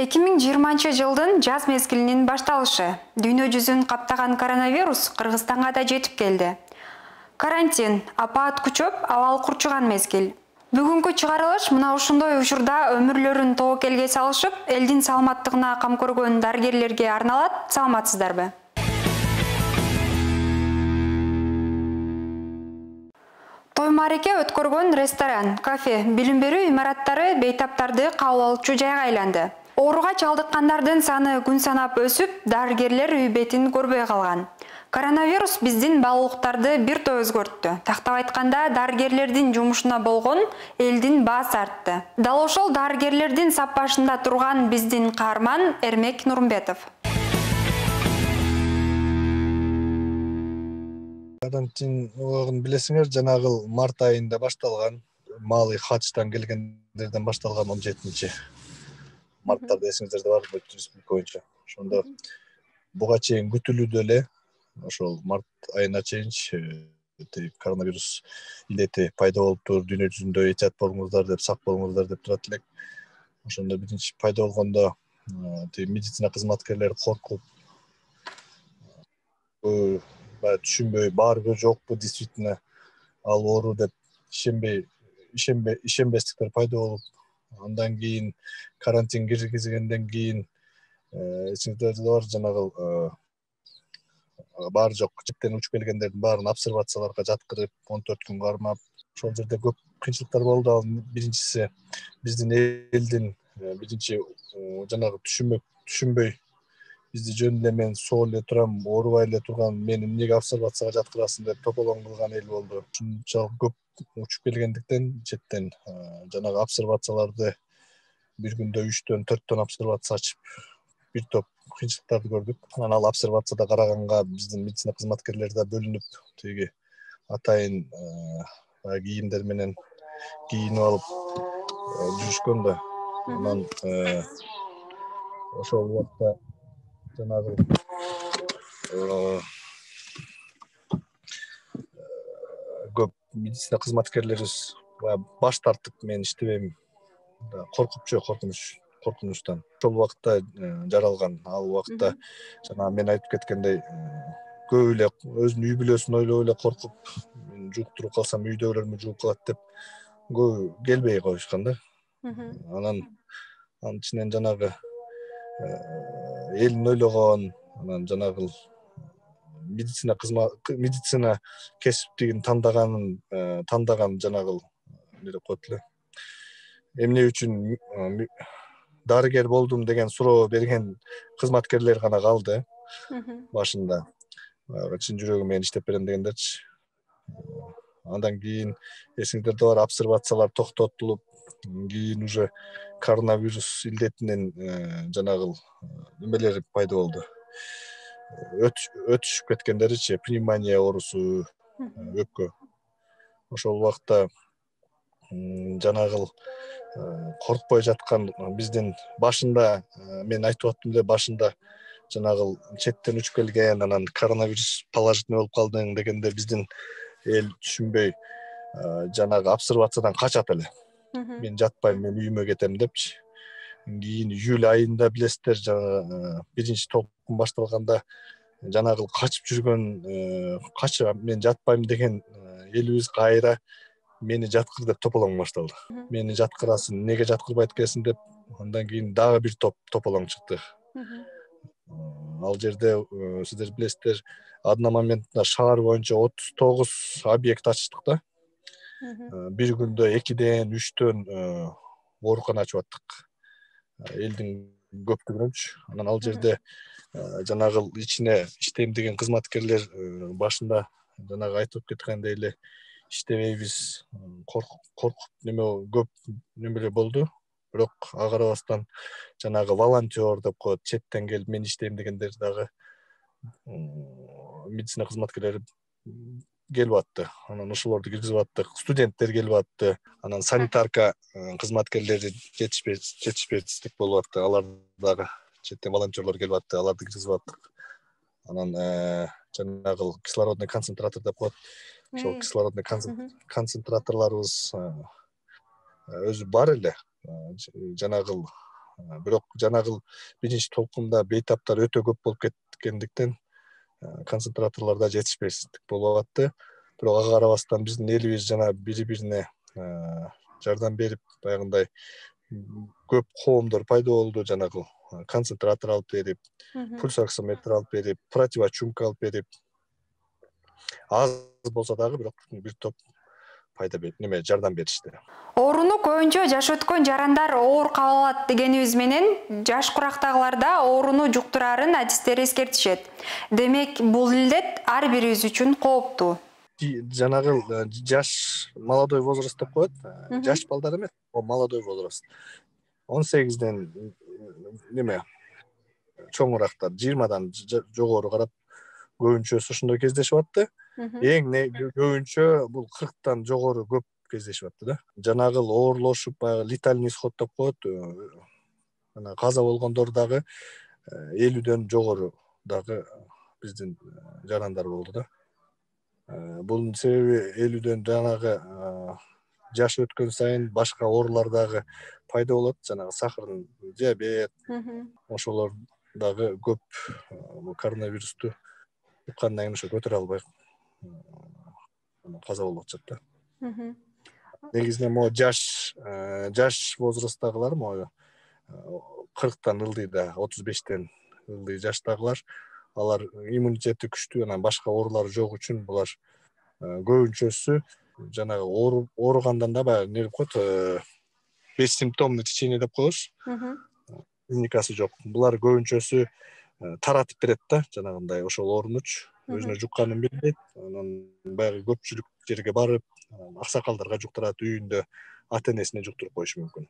2020 жылдын жаз мезгилинин башталышы. Дүйнө жүзүн каптаган коронавирус Кыргызстанга да жетип келди. Карантин, апаат күчөп, абал курчуган мезгил. Бүгүнкү чыгарылыш мына ушундай учурда өмүрлөрүн тобокелге салышып, элдин саламаттыгына кам көргөн дарыгерлерге арналат. Саламатсыздарбы? Той-маареке өткөргөн ресторан, кафе, билим берүү имараттары бейтаптарды кабыл алуучу жайга айланды. Ооруга чалдыккандардын саны күн санап өсүп, дарыгерлер үй бетин көрбөй калган. Коронавирус биздин баалуулуктарды бир топ өзгөрттү. Тактап айтканда, дарыгерлердин жумушуна болгон элдин баасы артты. Дал ошол дарыгерлердин сап башында турган биздин каарман Эрмек Нурмбетов. Карантин убагын билесиңер, жанагыл март айында башталган, Малый Хачтан келгендерден башталган 17 марттарда эсиңиздерде барбы республика боюнча. Ошондо буга чейин күтүлүүдө эле ошол март айына чейин коронавирус илдети пайда болуптур, дүйнө жүзүндө этият болуңуздар деп, сак болуңуздар деп турат элек. Ошондо биринчи пайда болгондо медицина кызматкерлери коркуп, түшүнбөй, барбы жокпу действительно ал оору деп ишенбестиктер пайда болуп, андан кийин карантин киргизгенден кийин эсиңиздерде бар жанагыл баары жок четтен учуп келгендердин баарын обсервацияларга жаткырып 14 күн кармап, ошол жерде көп кыйынчылыктар болду. Ал биринчиси биздин элдин биринчи жанагы түшүнбөй бизди жөн эле мен соо эле турам, оорубай эле турган, мени эмнеге обсервацияга жаткырасың деп тополоң кылган эл болду. Ушунчалык көп учуп келгендиктен четтен жанагы обсервацияларды бир күндө 3-4 обсервация ачып, бир топ кыйынчылыктарды көрдүк. Анан ал обсервацияда караганга биздин медицина кызматкерлери да бөлүнүп, тиги атайын кийимдер менен кийинип алып жүрүшкөн да. Анан ошол убакта жанагы көп медицина кызматкерлерибиз баш тартып, мен иштебейм, коркунучтан. Ошол убакта жаралган. Ал убакта жана мен айтып кеткендей, көп эле өзүнүн үй бүлөсүн ойлоп эле коркуп, мен жуктуруп калсам үйдөгүлөрүмө жугуп калат деп көп келбей коюшкан да. Анан ичинен жанагы элин ойлогон, анан жанагы медицина кесиптигин тандаган жанагы эмне деп коет эле. Эмне үчүн дарыгер болдум деген суроо берген кызматкерлер гана калды башында. Чын жүрөгүм менен иштеп берем дегендерчи. Андан кийин эсиңдерде бар, обсервациялар токтотулуп, кийин уже коронавирус илдетинин жанагы немелери пайда болду. Өтүшүп кеткендеричи, пневмония оорусу, өпкө. Ошол убакта жанагы коркпой жаткан биздин башында, мен айтып аттым эле башында, жанагы четтен учуп келген, анан коронавирус положительный болуп калдың дегенде биздин эл түшүнбөй жанагы обсервациядан качат эле. Мен жатпайм, мен үйүмө кетем депчи. Кийин июль айында билесиздер, жана биринчи толкун башталганда жанагы качып жүргөн, мен жатпайм деген элибиз кайра мени жаткыр деп тополоң башталды. Мени жаткырасың, неге жаткырбайт экенсиң деп, андан кийин дагы бир тополоң чыкты. Ал жерде сиздер билесиздер, адына моментте шаар боюнча 39 объект ачтык да. Бир күндө 2-ден 3-төн оорукана ачып аттык. Элдин көптүгүнөнчү. Анан ал жерде жанагы ичине иштейм деген кызматкерлер башында жанагы айтып кеткендей эле иштебейбиз, коркуп көп немелер болду. Бирок ага карабастан жанагы волонтер деп коет, четтен келип мен иштейм дегендер дагы медицина кызматкерлери келип атты. Анан ошолорду киргизип аттык. Студенттер келип атты. Анан санитарка кызматкерлери жетишпестик болуп атты. Алар дагы четтен волонтерлор келип атты. Аларды киргизип аттык. Анан жанагы кислородный концентратор деп коет. Ошол кислородный концентраторларыбыз өзү бар эле. Жанагы Бирок жанагыл биринчи толкунда бейтаптар өтө көп болуп кеткендиктен концентраторлордо жетишпестик болуп атты. Бирок ага карабастан биздин элибиз жана бири-бирине жардам берип, баягындай көп коомдор пайда болду. Жанагыл концентратор алып берип, пульсоксиметр алып берип, противочумка алып берип, аз болсо дагы бирок бир топ пайда берип, жардам беришти. Ооруну көбүнчө жаш өткөн жарандар оор кабыл алат дегенибиз менен, жаш курактагыларда ооруну жуктурарын адистер эскертишет. Демек, бул илдет ар бирибиз үчүн кооптуу. Жанагыл жаш молодой возраст деп коет. Жаш балдар эмес, молодой возраст. 18ден чоңурактар, 20дан жогору карап көбүнчөсү ошондой кездешип атты. Эң көбүнчө бул 40тан жогору көп кездешип атты да. Жанагыл оорлошуп, баягы летальный исход деп коет. Каза болгондор дагы 50дөн жогору дагы биздин жарандар болду да. Бунун себеби 50дөн жанагы жаш өткөн сайын башка оорулар дагы пайда болот. Жанагы сахардын, диабет, ошолор дагы көп коронавирусту жуккандан кийин ошо көтөрө албай каза болуп атышат да. Негизинен могу жаш возрасттагылар, могу 40тан ылдый да, 35тен ылдый жаштагылар, алар иммунитети күчтүү, анан башка оорулар жок үчүн булар көбүнчөсү жанагы ооругандан да баягы не деп коет, бессимптомный течение деп коебуз. Клиникасы жок. Булар көбүнчөсү таратып берет да, жанагындай ошол оорунуч өзүнө жукканын билбейт. Анан баягы көпчүлүк жерге барып, аксакалдарга жуктурат, үйүндө ата-энесине жуктуруп коюшу мүмкүн.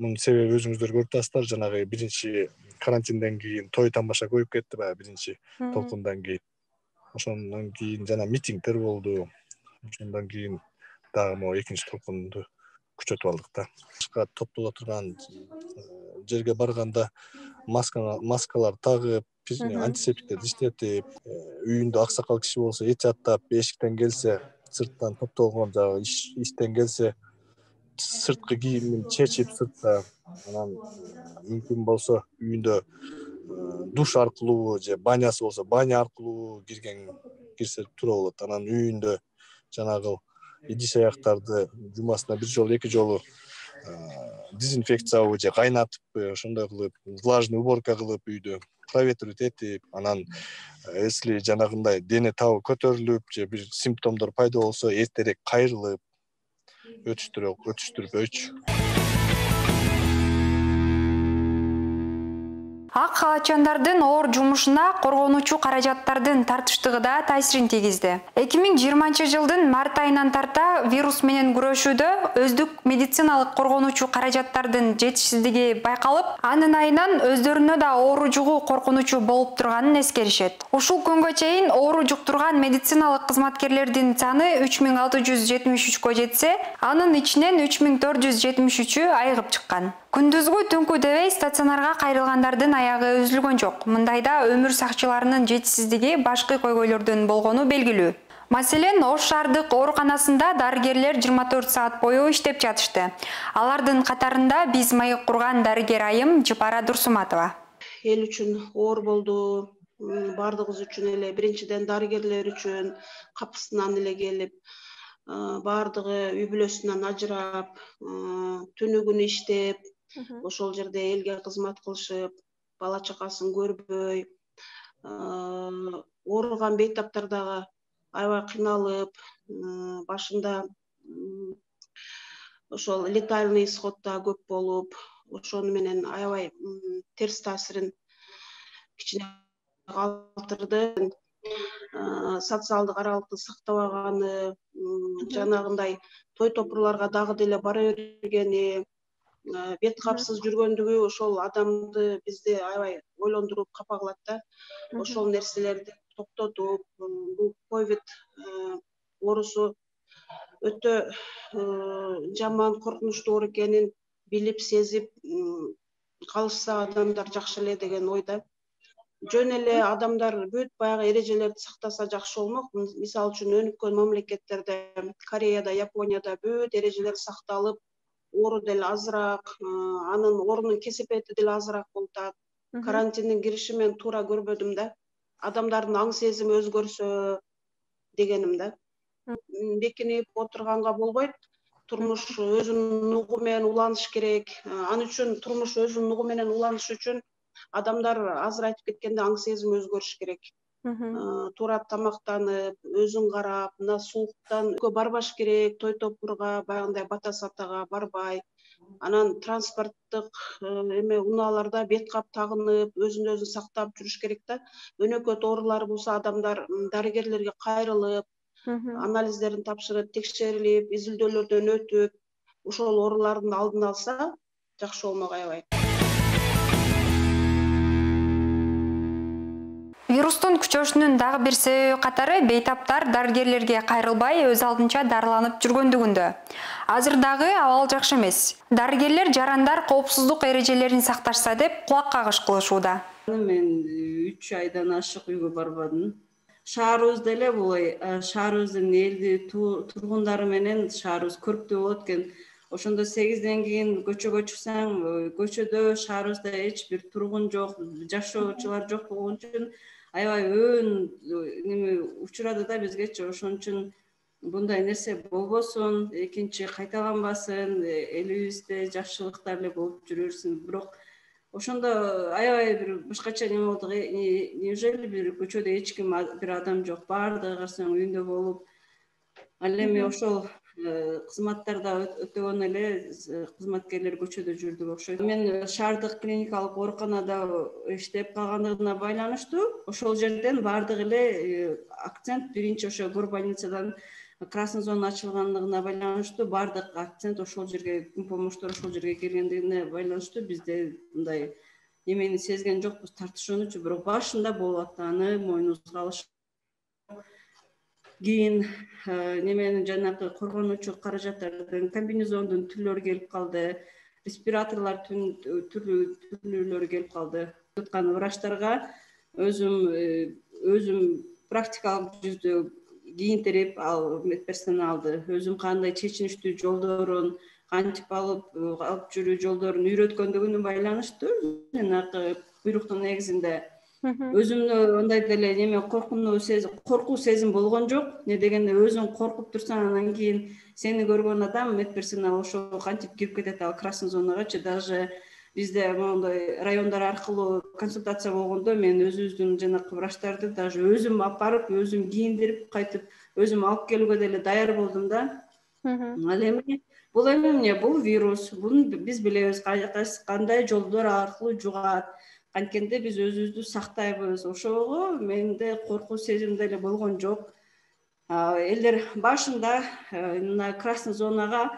Мунун себеби өзүңүздөр көрүп атасыздар, жанагы биринчи карантинден кийин той тамаша көбөйүп кетти, баягы биринчи толкундан кийин. Ошондон кийин жана митингдер болду. Ошондон кийин дагы могу экинчи толкунду күчөтүп алдык да. Башка топтоло турган жерге барганда маскалар тагып, антисептиктерди иштетип, үйүндө аксакал киши болсо эч аттап, эшиктен келсе, сырттан топтолгон жагы иштен келсе, сырткы кийимин чечип сыртта, анан мүмкүн болсо үйүндө душ аркылуу же банясы болсо баня аркылуу кирсе туура болот. Анан үйүндө жанагы идиш аяктарды жумасына бир жолу, эки жолу дезинфекциялуу же кайнатып, ошондой кылып, влажный уборка кылып үйдө проветривать этип, анан если жанагындай дене табы көтөрүлүп же бир симптомдор пайда болсо эртерээк кайрылып өтүштүрбөйчү. Ак халачандардын оор жумушуна коргонуучу каражаттардын тартыштыгы да таасирин тийгизди. 2020-жылдын март айынан тарта вирус менен күрөшүүдө өздүк медициналык коргонуучу каражаттардын жетишсиздиги байкалып, анын айынан өздөрүнө да оору жугуу коркунучу болуп турганын эскеришет. Ушул күнгө чейин оору жуктурган медициналык кызматкерлердин саны 3673 жетсе, анын ичинен 3473-ү айыгып чыккан. Күндүзгү түнкү дебей стационарга кайрылгандардын аягы үзүлгөн жок. Мындайда өмүр сакчыларынын жетишсиздиги башкы көйгөйлөрдөн болгону белгилүү. Маселен, Ош шаардык ооруканасында дарыгерлер 24 саат бою иштеп жатышты. Алардын катарында биз маек курган дарыгер айым Жыпара Дурсуматова. Эл үчүн оор болду. Бардыгыбыз үчүн эле, биринчиден дарыгерлер үчүн капысынан эле келип, бардыгы үй бүлөсүнөн ажырап, түнү күнү иштеп, ошол жерде элге кызмат кылышып, бала чакасын көрбөй, ооруган бейтаптар дагы аябай кыйналып, башында ошол летальный исход да көп болуп, ошону менен аябай терс таасирин кичине калтырды. Социалдык аралыкты сактабаганы, жанагындай той топурларга дагы деле бара бергени, бет капсыз жүргөндүгү ошол адамды бизди аябай ойлондуруп капа кылат да. Ошол нерселерди токтотуп, бул ковид оорусу өтө жаман, коркунучтуу оору экенин билип, сезип калышса адамдар жакшы эле деген ойда. Жөн эле адамдар бүт баягы эрежелерди сактаса жакшы болмок. Мисалы үчүн өнүккөн мамлекеттерде, Кореяда, Японияда бүт эрежелер сакталып, оору деле азыраак, анын оорунун кесепети деле азыраак болуп атат. Карантиндин кириши менен туура көрбөдүм да. Адамдардын аң сезими өзгөрсө дегеним да. Бекинип отурганга болбойт. Турмуш өзүнүн нугу менен уланыш керек. Ал үчүн турмуш өзүнүн нугу менен уланыш үчүн адамдар азыр айтып кеткенде аң сезими өзгөрүш керек. Туура тамактанып, өзүн карап, мына сууктан барбаш керек, той топурга, баягындай бата сатага барбай, анан транспорттук унааларда бет кап тагынып, өзүн өзү сактап жүрүш керек да. Өнөкөт оорулар болсо адамдар дарыгерлерге кайрылып, анализдерин тапшырып, текшерилип, изилдөөлөрдөн өтүп, ошол оорулардын алдын алса, жакшы болмок аябай. Вирустун күчөшүнүн дагы бир себеби катары бейтаптар дарыгерлерге кайрылбай өз алдынча дарыланып жүргөндүгүндө. Азыр дагы абал жакшы эмес. Дарыгерлер жарандар коопсуздук эрежелерин сакташса деп кулак кагыш кылышууда. Мен 3 айдан ашык үйгө барбадым. Шаарыбызда эле булай, шаарыбыздын элди тургундары менен шаарыбыз көрктүү болот экен. Ошондо 8ден кийин көчөгө чыксаң, көчөдө шаарыбызда эч бир тургун жок, жашоочулар жок болгон үчүн аябай учурады да бизгечи. Ошон үчүн мындай нерсе болбосун, экинчи кайталанбасын, элибизде жакшылыктар эле болуп жүрө берсин. Бирок ошондо аябай бир башкача неме болдук. Неужели бир көчөдө эч ким бир адам жок, баардыгы карасаң үйүндө болуп. Ал эми ошол кызматтарда өтөгөн эле кызматкерлер көчөдө жүрдүк окшойт. Мен шаардык клиникалык ооруканада иштеп калгандыгына байланыштуу ошол жерден баардыгы эле акцент биринчи ошо горбольницадан красный зона ачылгандыгына байланыштуу баардык акцент ошол жерге, күн помоштор ошол жерге келгендигине байланыштуу. Бизде мындай эмени сезген жокпуз, тартышуучу, бирок башында болуп атканы мойнубузга алыш. Кийин неменин жанагы коргонуучу каражаттардын, комбинезондун түрлөрү келип калды, респираторлор түрлөрү келип калды. Туткан врачтарга өзүм практикалык жүздө кийинтирип ал медперсоналды өзүм кандай чечиништүү жолдорун, кантип алып жүрүү жолдорун үйрөткөндүгүнө байланыштуу жанагы буйруктун негизинде өзүмдө андай деле неме коркуу сезим болгон жок. Не дегенде өзүң коркуп турсаң, анан кийин сени көргөн адам медперсонал ошо кантип кирип кетет ал красный зонагачы. Даже бизде моундай райондар аркылуу консультация болгондо мен өзүбүздүн жанакы врачтарды даже өзүм алып барып, өзүм кийиндирип, кайтып өзүм алып келүүгө деле даяр болдум да. Ал эми бул эмне? Бул вирус. Буну биз билебиз кандай жолдор аркылуу жугат. Анткенде биз өзүбүздү сактайбыз. Ошого менде коркуу сезим деле болгон жок. Элдер башында мына красный зонага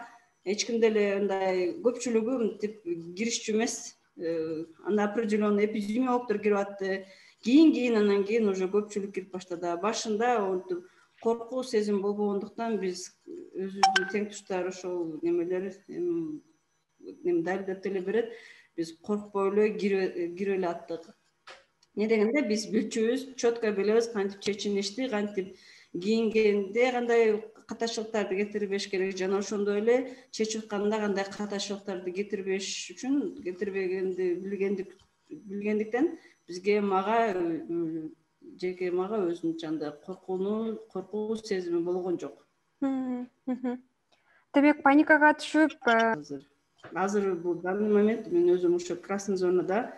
эч ким деле мындай көпчүлүгү мынтип киришчү эмес. Анда определенный эпидемиологдор кирип атты. Кийин анан кийин уже көпчүлүк кирип баштады. Башында коркуу сезим болбогондуктан биз өзүбүздүн теңтуштар ошол немелер далилдеп деле берет. Биз коркпой эле кирип эле аттык. Не дегенде биз билчүбүз, четко билебиз кантип чечиништи, кантип кийингенде кандай катачылыктарды кетирбеш керек, жана ошондой эле чечип атканда кандай катачылыктарды кетирбеш үчүн кетирбегенди билгендиктен бизге жеке мага өзүнүн жанда коркуу сезими болгон жок. Демек паникага түшүп азыр бул данный момент мен өзүм ошо красный зонада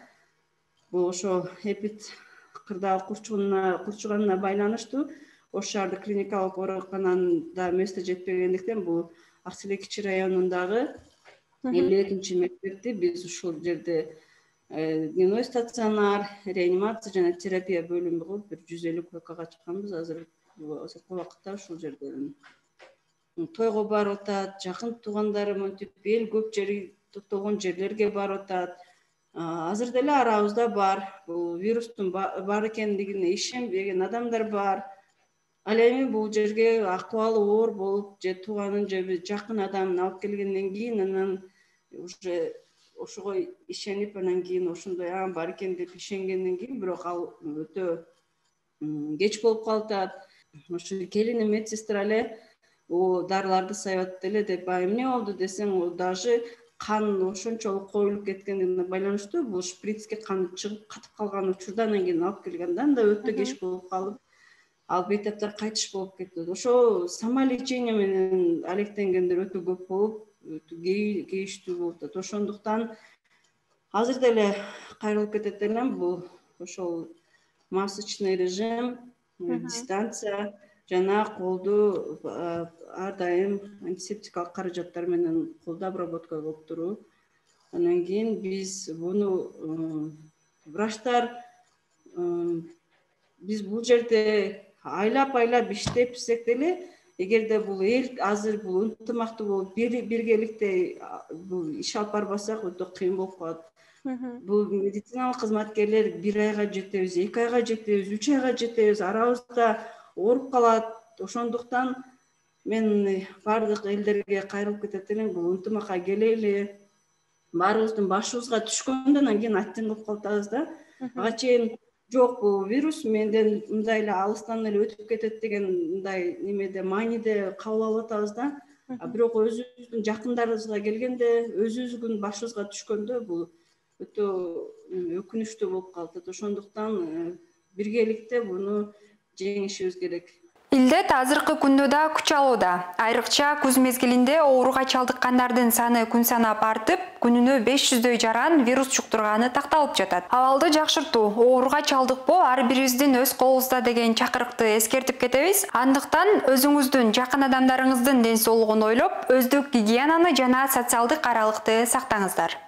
бул ошо эпид кырдаал курчуганына байланыштуу Ош шаардык клиникалык оорукананын место жетпегендиктен бул Ак Телек кичи районундагы 52-нчи мектепти биз ушул жерде дневной стационар, реанимация жана терапия бөлүмү кылып бир 150 койкага ачканбыз. Азыр азыркы убакытта ушул жерде тойго барып атат, жакын туугандары монтип эл көп жери топтолгон жерлерге барып атат. Азыр деле арабызда бар, бул вирустун бар экендигине ишенбеген адамдар бар. Ал эми бул жерге акыбалы оор болуп, же тууганын же жакын адамын алып келгенден кийин анан уже ошого ишенип, анан кийин ошондой бар экен деп ишенгенден кийин, бирок ал өтө кеч болуп калып атат. Ошо келиним медсестра эле дарыларды саябат деле деп, эмне болду десең, даже кан ошончолук коюлуп кеткенине байланыштуу бул шприцке кан чыгып катып калган учурда анан кийин алып келгенде анда өтө кеч болуп калып, ал бейтаптар кайтыш болуп кетти. Ошо самолечение менен алектенгендер өтө көп болуп, кейиштүү болуп атат. Ошондуктан азыр деле кайрылып кетет элем, бул ошол масочный режим, дистанция жана колду ар дайым антисептикалык каражаттар менен колду обработка кылып туруу. Анан кийин биз буну врачтар, биз бул жерде айлап иштепсек деле, эгерде бул эл азыр бул ынтымактуу болуп биргеликте бул иш алып барбасак өтө кыйын болуп калат. Бул медициналык кызматкерлер 1 айга жетебиз, 2 айга жетебиз, 3 айга жетебиз, арабызда ооруп калат. Ошондуктан мен бардык элдерге кайрылып кетет элем, бул ынтымакка келели, баарыбыздын башыбызга түшкөндө анан кийин аттен кылып калатабыз да. Ага чейин жок, бул вирус менден мындай эле алыстан эле өтүп кетет деген мындай немеде мааниде кабыл алып атабыз да. Бирок өзүбүздүн жакындарыбызга келгенде, өзүбүздүн башыбызга түшкөндө бул өтө өкүнүчтүү болуп калат. Ошондуктан биргеликте буну жеңишибиз керек. Илдет азыркы күндө да күч алууда. Айрыкча күз мезгилинде ооруга чалдыккандардын саны күн санап артып, күнүнө 500дөй жаран вирус жуктурганы такталып жатат. Абалды жакшыртуу, ооруга чалдыкпоо ар бирибиздин өз колубузда деген чакырыкты эскертип кетебиз. Андыктан өзүңүздүн, жакын адамдарыңыздын ден соолугун ойлоп, өздүк гигиенаны жана социалдык аралыкты сактаңыздар.